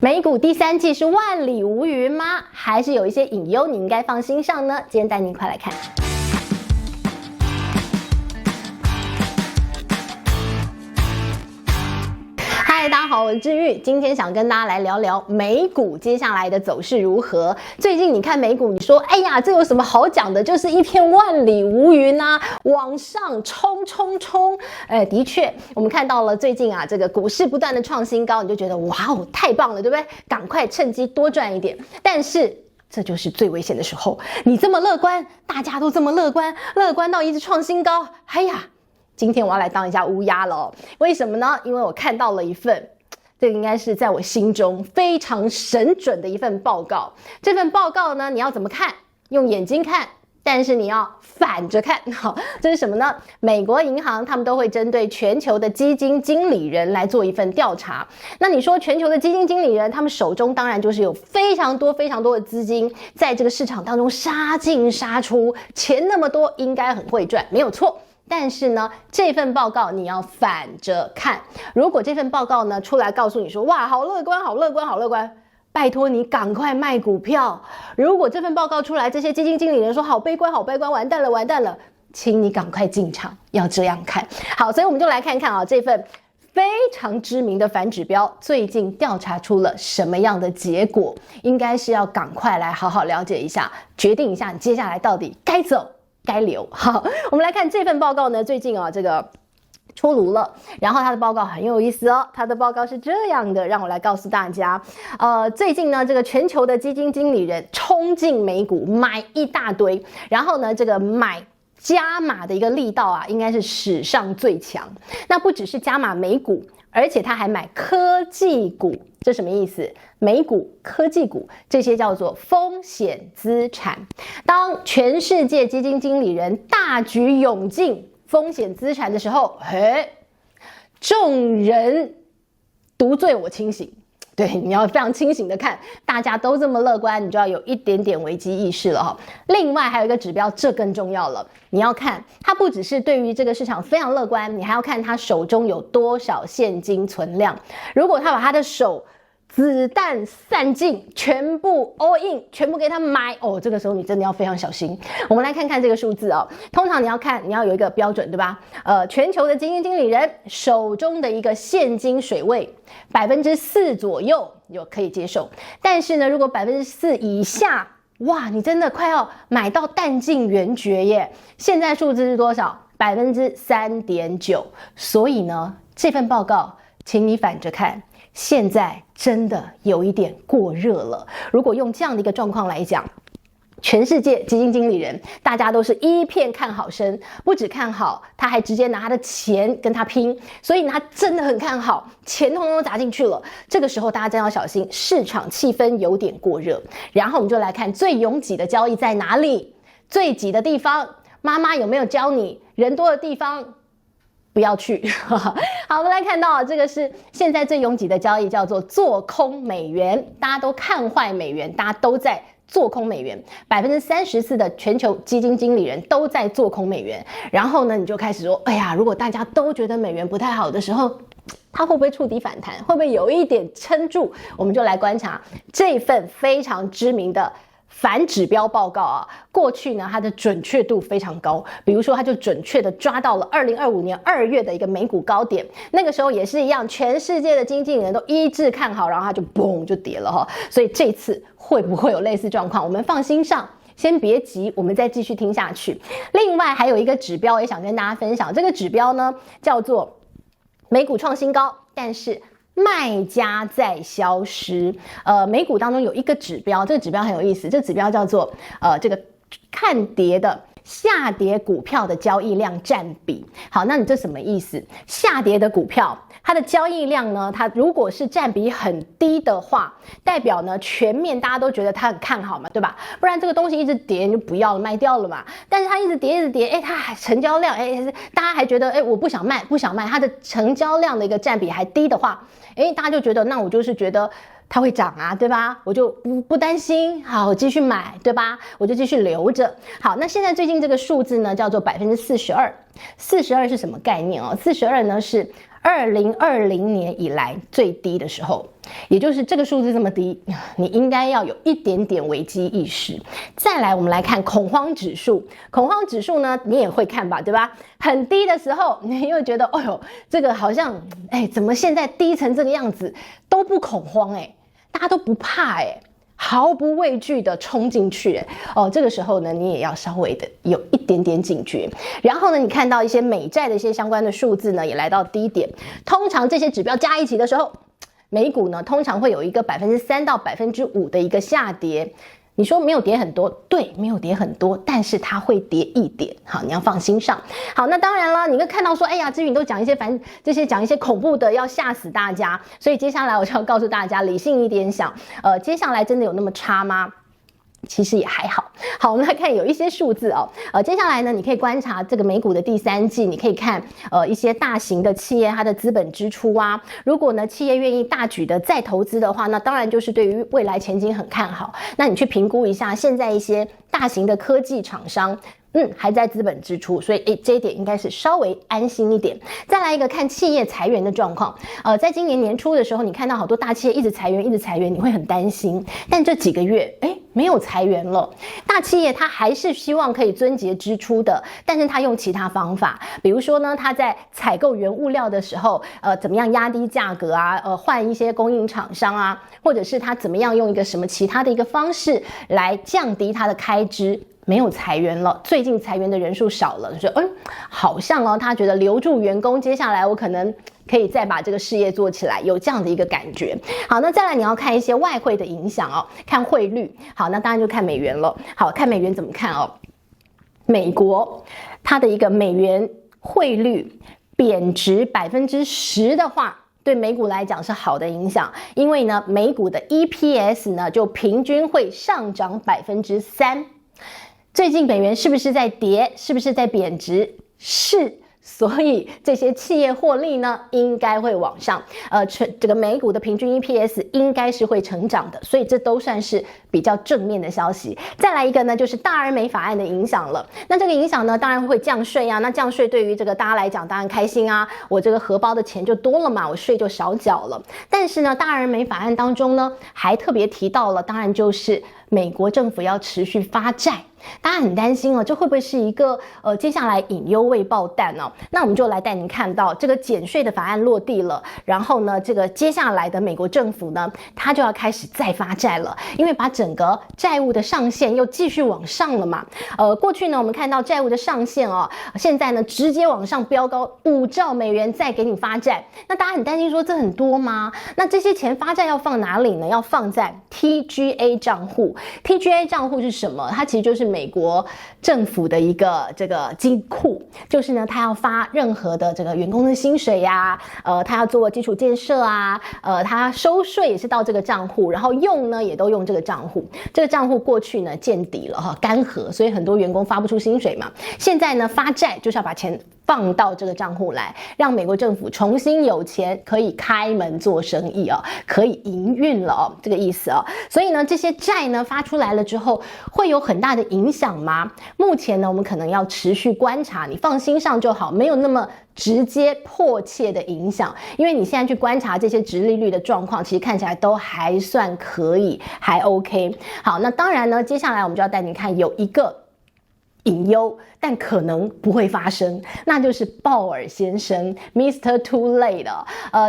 美股第三季是万里无云吗？还是有一些隐忧你应该放心上呢？今天带您快来看。嗨，大家好，我是治愈。今天想跟大家来聊聊美股接下来的走势如何。最近你看美股，你说，哎呀，这有什么好讲的？就是一片万里无云啊，往上冲冲冲。的确，我们看到了最近啊，这个股市不断的创新高，你就觉得哇哦，太棒了，对不对？赶快趁机多赚一点。但是这就是最危险的时候。你这么乐观，大家都这么乐观，乐观到一直创新高，哎呀！今天我要来当一下乌鸦了哦，为什么呢？因为我看到了一份，这个应该是在我心中非常神准的一份报告。这份报告呢，你要怎么看？用眼睛看，但是你要反着看。好，这是什么呢？美国银行他们都会针对全球的基金经理人来做一份调查。那你说全球的基金经理人，他们手中当然就是有非常多的资金在这个市场当中杀进杀出，钱那么多，应该很会赚，没有错。但是呢，这份报告你要反着看。如果这份报告呢出来告诉你说，哇，好乐观，好乐观，好乐观，拜托你赶快卖股票。如果这份报告出来，这些基金经理人说好悲观，好悲观，完蛋了，完蛋了，请你赶快进场，要这样看。好，所以我们就来看看啊，这份非常知名的反指标最近调查出了什么样的结果，应该是要赶快来好好了解一下，决定一下你接下来到底该走该留。好，我们来看这份报告呢，最近啊这个出炉了，然后它的报告很有意思哦。它的报告是这样的，让我来告诉大家，最近呢这个全球的基金经理人冲进美股买一大堆，然后呢这个买加码的一个力道啊，应该是史上最强。那不只是加码美股，而且他还买科技股，这什么意思？美股、科技股这些叫做风险资产。当全世界基金经理人大举涌进风险资产的时候，众人独醉我清醒。对，你要非常清醒的看，大家都这么乐观，你就要有一点点危机意识了哈。另外还有一个指标，这更重要了，你要看它不只是对于这个市场非常乐观，你还要看他手中有多少现金存量。如果他把他的手子弹散尽，全部 all in， 全部给他买哦，这个时候你真的要非常小心。我们来看看这个数字哦，通常你要有一个标准，对吧？全球的基金经理人手中的一个现金水位4%左右就可以接受，但是呢，如果4%以下，哇，你真的快要买到弹尽援绝耶！现在数字是多少？3.9%。所以呢，这份报告，请你反着看。现在真的有一点过热了。如果用这样的一个状况来讲，全世界基金经理人大家都是一片看好声，不只看好，他还直接拿他的钱跟他拼，所以他真的很看好，钱通通砸进去了。这个时候大家真要小心，市场气氛有点过热。然后我们就来看最拥挤的交易在哪里，最挤的地方，妈妈有没有教你，人多的地方不要去。好，我们来看到这个是现在最拥挤的交易，叫做做空美元。大家都看坏美元，大家都在做空美元，34%的全球基金经理人都在做空美元。然后呢，你就开始说，哎呀，如果大家都觉得美元不太好的时候，它会不会触底反弹？会不会有一点撑住？我们就来观察这份非常知名的反指标报告啊，过去呢，它的准确度非常高。比如说，它就准确的抓到了2025年2月的一个美股高点，那个时候也是一样，全世界的基金经理人都一致看好，然后它就嘣就跌了哈。所以这次会不会有类似状况？我们放心上，先别急，我们再继续听下去。另外还有一个指标也想跟大家分享，这个指标呢叫做美股创新高，但是卖家在消失。美股当中有一个指标，这个指标很有意思，这个指标叫做这个看跌的下跌股票的交易量占比。好，那你这什么意思？下跌的股票它的交易量呢，它如果是占比很低的话，代表呢全面大家都觉得它很看好嘛，对吧？不然这个东西一直跌你就不要了，卖掉了嘛。但是它一直跌，它还成交量，大家还觉得我不想卖，它的成交量的一个占比还低的话，大家就觉得那我就是觉得它会涨啊，对吧？我就不担心，好，我继续买，对吧？我就继续留着。好，那现在最近这个数字呢，叫做42%。42是什么概念哦？42呢是2020年以来最低的时候，也就是这个数字这么低，你应该要有一点点危机意识。再来，我们来看恐慌指数。恐慌指数呢，你也会看吧，对吧？很低的时候，你又觉得，哎呦，这个好像，怎么现在低成这个样子，都不恐慌，大家都不怕，毫不畏惧的冲进去，这个时候呢，你也要稍微的有一点点警觉。然后呢，你看到一些美债的一些相关的数字呢，也来到低点。通常这些指标加一起的时候，美股呢通常会有一个3%到5%的一个下跌。你说没有跌很多，对，没有跌很多，但是它会跌一点，好，你要放心上。好，那当然了，你会看到说，哎呀，志宇你都讲一些讲一些恐怖的，要吓死大家，所以接下来我就要告诉大家，理性一点想，接下来真的有那么差吗？其实也还好。好，我们来看有一些数字接下来呢，你可以观察这个美股的第3季，你可以看一些大型的企业它的资本支出啊。如果呢企业愿意大举的再投资的话，那当然就是对于未来前景很看好。那你去评估一下现在一些大型的科技厂商。还在资本支出，所以这一点应该是稍微安心一点。再来一个看企业裁员的状况，在今年年初的时候，你看到好多大企业一直裁员，你会很担心。但这几个月，没有裁员了，大企业它还是希望可以撙节支出的，但是它用其他方法，比如说呢，它在采购原物料的时候，怎么样压低价格啊，换一些供应厂商啊，或者是它怎么样用一个什么其他的一个方式来降低它的开支。没有裁员了，最近裁员的人数少了，就好像他觉得留住员工，接下来我可能可以再把这个事业做起来，有这样的一个感觉。好，那再来你要看一些外汇的影响看汇率。好，那当然就看美元了。好，看美元怎么看美国它的一个美元汇率贬值10%的话，对美股来讲是好的影响，因为呢，美股的 EPS 呢就平均会上涨3%。最近美元是不是在跌？是不是在贬值？是。所以这些企业获利呢，应该会往上，这个美股的平均 EPS 应该是会成长的，所以这都算是比较正面的消息。再来一个呢，就是大而美法案的影响了。那这个影响呢，当然会降税啊。那降税对于这个大家来讲，当然开心啊，我这个荷包的钱就多了嘛，我税就少缴了。但是呢，大而美法案当中呢，还特别提到了，当然就是美国政府要持续发债。大家很担心这会不会是一个接下来隐忧未爆弹呢？那我们就来带您看到这个减税的法案落地了，然后呢，这个接下来的美国政府呢，它就要开始再发债了，因为把整个债务的上限又继续往上了嘛。过去呢，我们看到债务的上限现在呢直接往上飙高5兆美元再给你发债，那大家很担心说这很多吗？那这些钱发债要放哪里呢？要放在 TGA 账户。TGA 账户是什么？它其实就是美国政府的一个这个金库，就是呢，他要发任何的这个员工的薪水呀，他要做基础建设啊，他收税也是到这个账户，然后用呢也都用这个账户。这个账户过去呢见底了干涸，所以很多员工发不出薪水嘛。现在呢发债就是要把钱放到这个账户来，让美国政府重新有钱可以开门做生意可以营运了这个意思所以呢，这些债呢发出来了之后，会有很大的影响吗？目前呢，我们可能要持续观察，你放心上就好，没有那么直接迫切的影响，因为你现在去观察这些殖利率的状况，其实看起来都还算可以，还 OK。好，那当然呢，接下来我们就要带你看有一个隐忧，但可能不会发生，那就是鲍尔先生 Mr. Too Late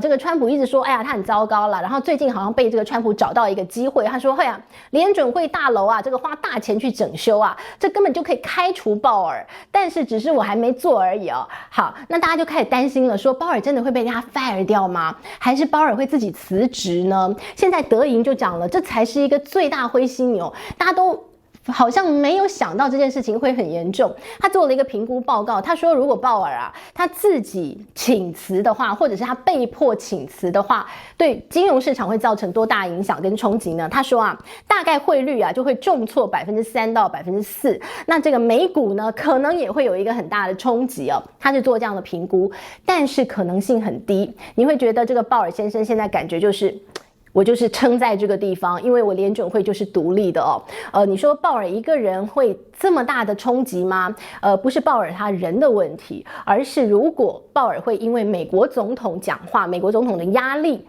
这个川普一直说，哎呀，他很糟糕了，然后最近好像被这个川普找到一个机会，他说，联准会大楼这个花大钱去整修这根本就可以开除鲍尔，但是只是我还没做而已好，那大家就开始担心了，说鲍尔真的会被他 fire 掉吗？还是鲍尔会自己辞职呢？现在德银就讲了，这才是一个最大灰犀牛，大家都好像没有想到这件事情会很严重。他做了一个评估报告，他说如果鲍尔他自己请辞的话，或者是他被迫请辞的话，对金融市场会造成多大影响跟冲击呢？他说大概汇率就会重挫3%到4%，那这个美股呢可能也会有一个很大的冲击他是做这样的评估，但是可能性很低。你会觉得这个鲍尔先生现在感觉就是我就是撑在这个地方，因为我联准会就是独立的哦。你说鲍尔一个人会这么大的冲击吗？不是鲍尔他人的问题，而是如果鲍尔会因为美国总统讲话、美国总统的压力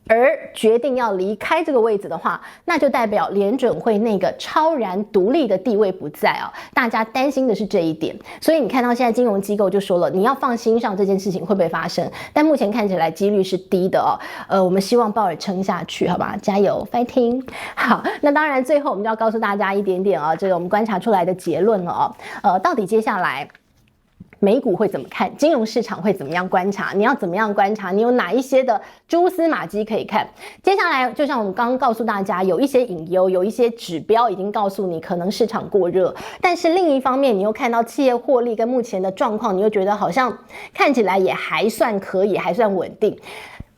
而决定要离开这个位置的话，那就代表联准会那个超然独立的地位不在哦。大家担心的是这一点，所以你看到现在金融机构就说了，你要放心上这件事情会不会发生？但目前看起来几率是低的哦。我们希望鲍尔撑下去，好吧，加油 ，fighting！ 好，那当然最后我们就要告诉大家一点点哦，这个我们观察出来的结论了哦。到底接下来美股会怎么看？金融市场会怎么样观察？你要怎么样观察？你有哪一些的蛛丝马迹可以看？接下来，就像我们刚刚告诉大家，有一些隐忧，有一些指标已经告诉你可能市场过热，但是另一方面，你又看到企业获利跟目前的状况，你又觉得好像看起来也还算可以，还算稳定，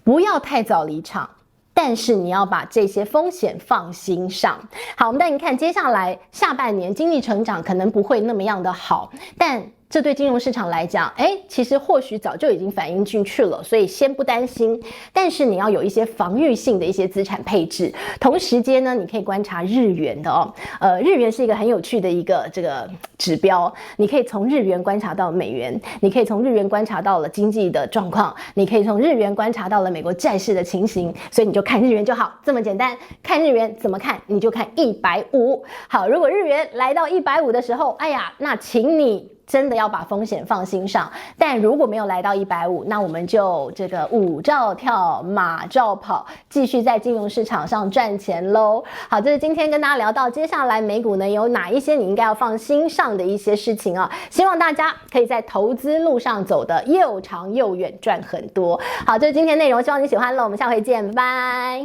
不要太早离场。但是你要把这些风险放心上。好，我们带你看接下来下半年经济成长可能不会那么样的好，但这对金融市场来讲，其实或许早就已经反映进去了，所以先不担心。但是你要有一些防御性的一些资产配置。同时间呢，你可以观察日元的哦，日元是一个很有趣的一个这个指标，你可以从日元观察到美元，你可以从日元观察到了经济的状况，你可以从日元观察到了美国债市的情形，所以你就看日元就好，这么简单。看日元怎么看？你就看150。好，如果日元来到150的时候，那请你真的要把风险放心上，但如果没有来到150，那我们就这个舞照跳，马照跑，继续在金融市场上赚钱咯。好，这是今天跟大家聊到接下来美股呢有哪一些你应该要放心上的一些事情啊，希望大家可以在投资路上走得又长又远，赚很多。好，这是今天内容，希望你喜欢了，我们下回见，拜拜。